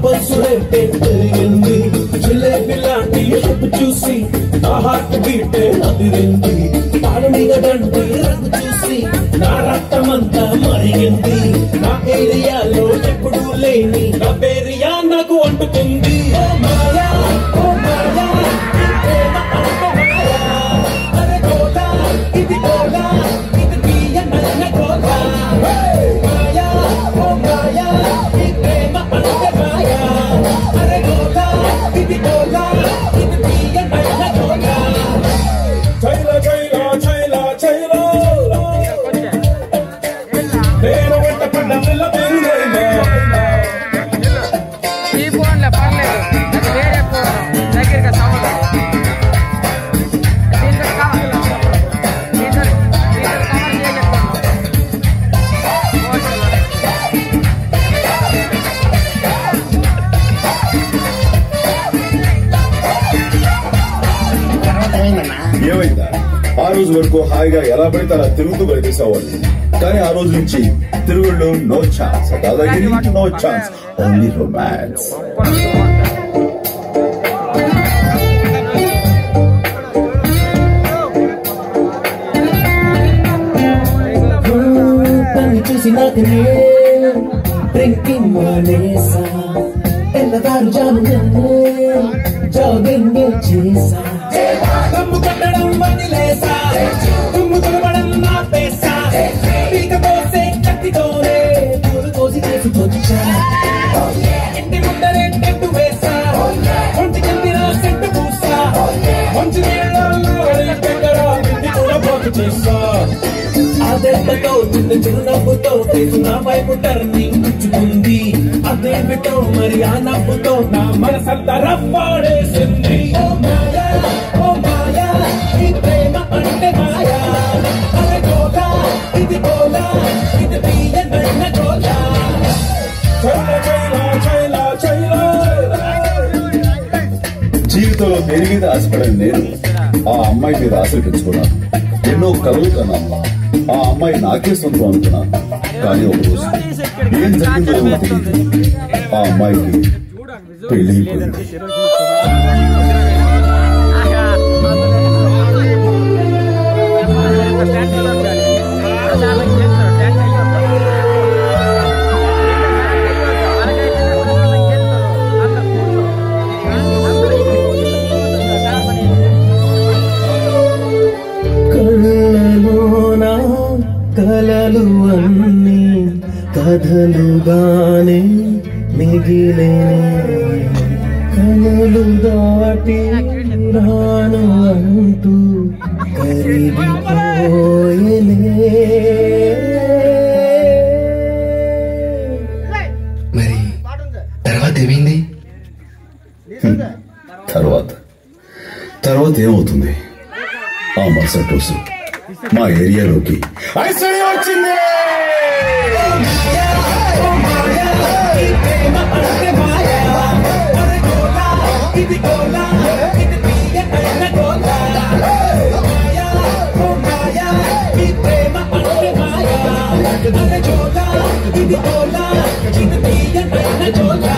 పల్సులే పెరిగింది జిలేబీ లాంటి షేప్ చూసి నా హార్ట్ బీటే అదిరింది పాలు మీద దండి రంగు చూసి నా రక్తమంతా మరిగింది నా ఏరియాలో ఎప్పుడు లేని నా పేరియా నాకు అంటుకుంది ఓ మాయా ఓ మాయా ప్రేమ అంటే మాయా అరే గోలా ఇది గోలా ఇది తీయ నన్న గోలా మాయా ఓ మాయా ఈ ప్రేమ అంటే మాయా అరే గోలా ఇది గోలా ఇది తీయ నన్న గోలా చైలా చైలా చైలా చైలా నేను వెంట పడ్డ పిల్ల ఈ ఫోన్లో పర్లేదు అది వేరే ఫోన్ దగ్గరగా సంవత్సరం దీంట్లో కవర్ ఏమైందా ఆ రోజు వరకు హాయిగా ఎలా పడితే అలా తిరుగుతూ గడిపేసేవాళ్ళు కానీ ఆ రోజు నుంచి తిరుగుళ్ళు నో ఛాన్స్ దాదాగిరి నో ఛాన్స్ ఓన్లీ రొమాన్స్ చూసి నాకనే డ్రింకింగ్ మానేసా తెల్లదారు జాగింగ్ చేసా దమ్ము కొట్టడం వదిలేసా దుమ్ము తుడవడం ఆపేసా పీక పోసే కత్తితోనే పూలు కోసి తీసుకొచ్చా ఇంటి ముందరే టెంటు వేసా ఒంటి కిందిన సెంటు పూసా మంచి నీళ్ళల్లో ఇంటి కూడా పోటు చేసా ఆ దెబ్బతో చిన్న చిరునవ్వుతో తెలుసు నా వైపు టర్నింగ్ ఇచ్చుకుంది అదేమిటో మరి ఆ నవ్వుతో నా మనసంతా రప్పాడేసింది ఓ మాయా ఓ మాయా ఈ ప్రేమ అంటే మాయా అరే గోలా ఇది గోలా ఇది తీయనన్న గోలా చైలా చైలా చైలా జీవితంలో దేని మీద ఆశపడని నేను ఆ అమ్మాయి మీద ఆశలు పెంచుకున్నాను ఎన్నో కలలు కన్నాను ఆ అమ్మాయి నాకే సొంతం అనుకున్నాను కానీ ఒక రోజు ఏం జరిగిందో తెలియదు ఆ అమ్మాయికి పెళ్ళైపోయింది కలలు అన్నీ కథలుగానే మిగిలే కనులు దాటి రాను అంటూ కరిగిపోయలే మరి తర్వాత ఏమైంది తర్వాత ఏమవుతుంది ఆ మరుసటి రోజు మా ఏరియాలోకి ఐశ్వర్య వచ్చింది ఇది గోలా ఇది తీయనన్న గోలా మాయా ఓ మాయా ఈ ప్రేమ అంటే మాయా అరే గోలా ఇది గోలా ఇది తీయనన్న గోలా